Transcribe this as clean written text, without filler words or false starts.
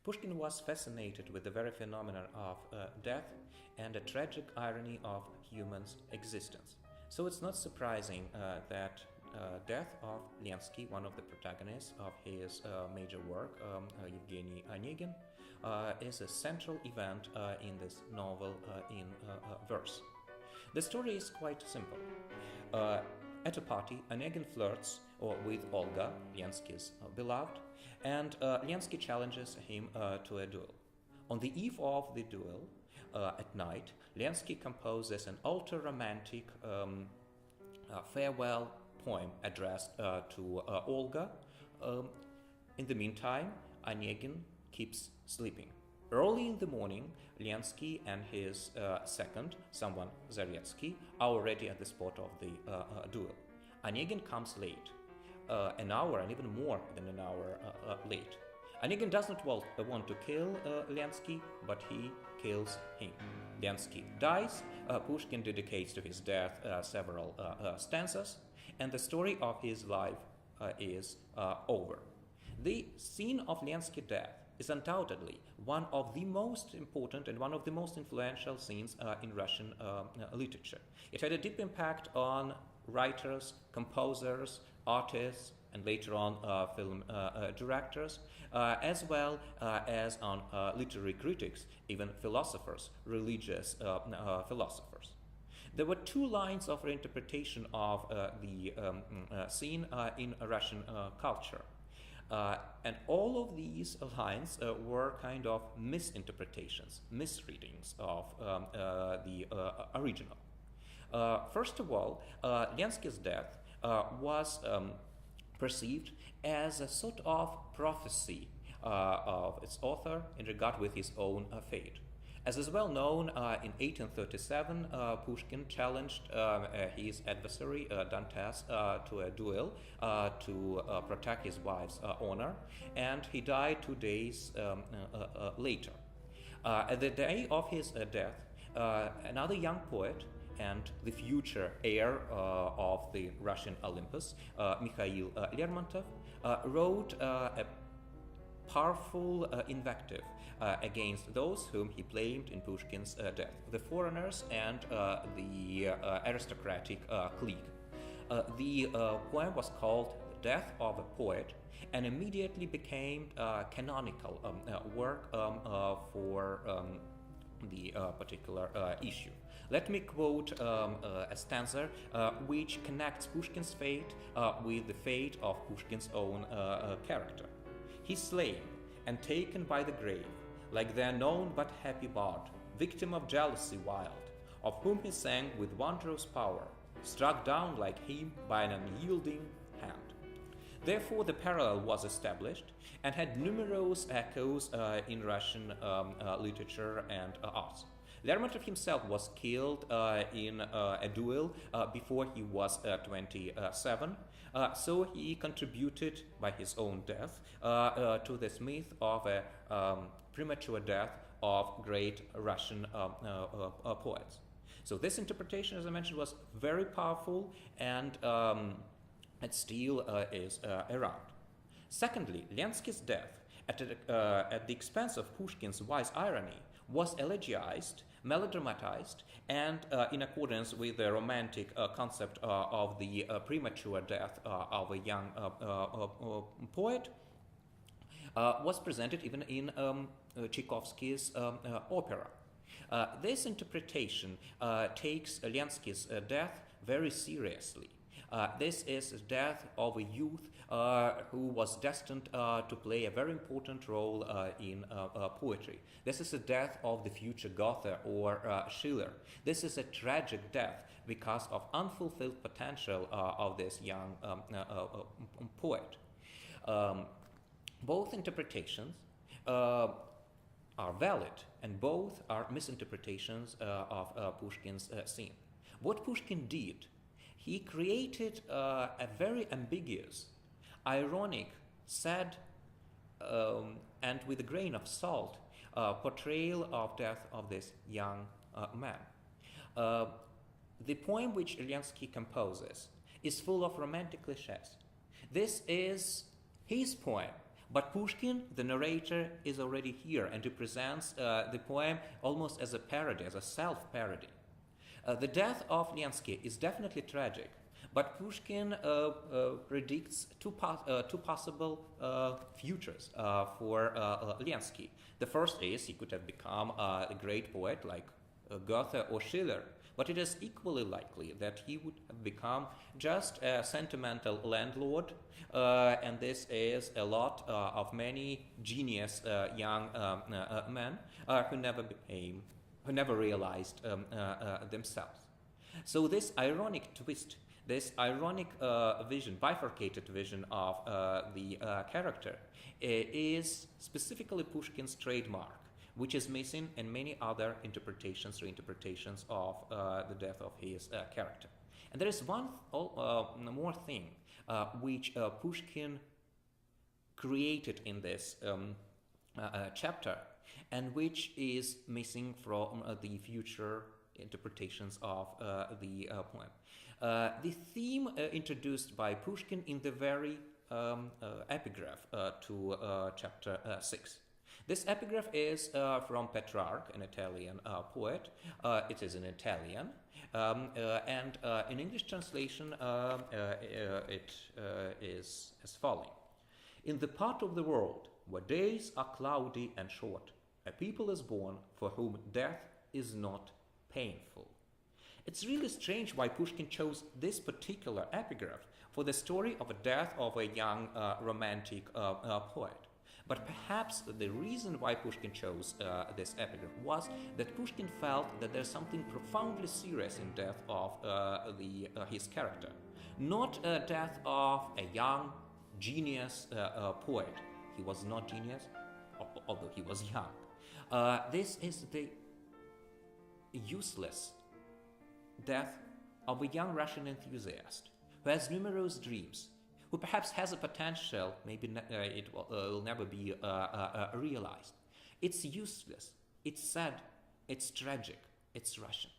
Pushkin was fascinated with the very phenomenon of death and the tragic irony of human's existence. So it's not surprising that death of Lensky, one of the protagonists of his major work, Eugene Onegin, is a central event in this novel in verse. The story is quite simple. At a party, Onegin flirts with Olga, Lensky's beloved, and Lensky challenges him to a duel. On the eve of the duel, at night, Lensky composes an ultra-romantic farewell poem addressed to Olga. In the meantime, Onegin keeps sleeping. Early in the morning, Lensky and his second, someone Zaretsky, are already at the spot of the duel. Onegin comes late, an hour and even more than an hour late. Onegin does not want to kill Lensky, but he kills him. Lensky dies. Pushkin dedicates to his death several stanzas, and the story of his life is over. The scene of Lensky's death is undoubtedly one of the most important and one of the most influential scenes in Russian literature. It had a deep impact on writers, composers, artists, and later on film directors, as well as on literary critics, even philosophers, religious philosophers. There were two lines of reinterpretation of the scene in Russian culture. And all of these lines were kind of misinterpretations, misreadings of the original. First of all, Lensky's death was perceived as a sort of prophecy of its author in regard with his own fate. As is well known, in 1837, Pushkin challenged his adversary, Dantes, to a duel to protect his wife's honor, and he died 2 days later. At the day of his death, another young poet and the future heir of the Russian Olympus, Mikhail Lermontov, wrote a powerful invective against those whom he blamed in Pushkin's death, the foreigners and the aristocratic clique. The poem was called The Death of a Poet and immediately became a canonical work for the particular issue. Let me quote a stanza which connects Pushkin's fate with the fate of Pushkin's own character. He's slain and taken by the grave, like the unknown but happy bard, victim of jealousy wild, of whom he sang with wondrous power, struck down like him by an unyielding hand. Therefore, the parallel was established and had numerous echoes in Russian literature and arts. Lermontov himself was killed in a duel before he was 27, so he contributed by his own death to this myth of a premature death of great Russian poets. So this interpretation, as I mentioned, was very powerful, and it still is around. Secondly, Lensky's death at the expense of Pushkin's wise irony was elegized, melodramatized, and in accordance with the romantic concept of the premature death of a young poet, was presented even in Tchaikovsky's opera. This interpretation takes Lensky's death very seriously. This is the death of a youth who was destined to play a very important role in poetry. This is the death of the future Goethe or Schiller. This is a tragic death because of unfulfilled potential of this young poet. Both interpretations are valid, and both are misinterpretations of Pushkin's scene. What Pushkin did, he created a very ambiguous, ironic, sad, and with a grain of salt portrayal of death of this young man. The poem which Lensky composes is full of romantic cliches. This is his poem, But Pushkin, the narrator, is already here and represents the poem almost as a parody, as a self-parody. The death of Lensky is definitely tragic, but Pushkin predicts two possible futures for Lensky. The first is he could have become a great poet like Goethe or Schiller, but it is equally likely that he would have become just a sentimental landlord, and this is a lot of many genius young men who never realized themselves. So this ironic twist, this ironic vision, bifurcated vision of the character, is specifically Pushkin's trademark, which is missing in many other interpretations, reinterpretations of the death of his character. And there is one more thing which Pushkin created in this chapter, and which is missing from the future interpretations of the poem. The theme introduced by Pushkin in the very epigraph to chapter 6. This epigraph is from Petrarch, an Italian poet. It is in Italian, and in English translation it is as following. In the part of the world where days are cloudy and short, a people is born for whom death is not painful. It's really strange why Pushkin chose this particular epigraph for the story of a death of a young romantic poet. But perhaps the reason why Pushkin chose this epigraph was that Pushkin felt that there's something profoundly serious in death of his character. Not a death of a young, genius poet. He was not genius, although he was young. This is the useless death of a young Russian enthusiast who has numerous dreams, who perhaps has a potential, maybe it will never be realized. It's useless, it's sad, it's tragic, it's Russian.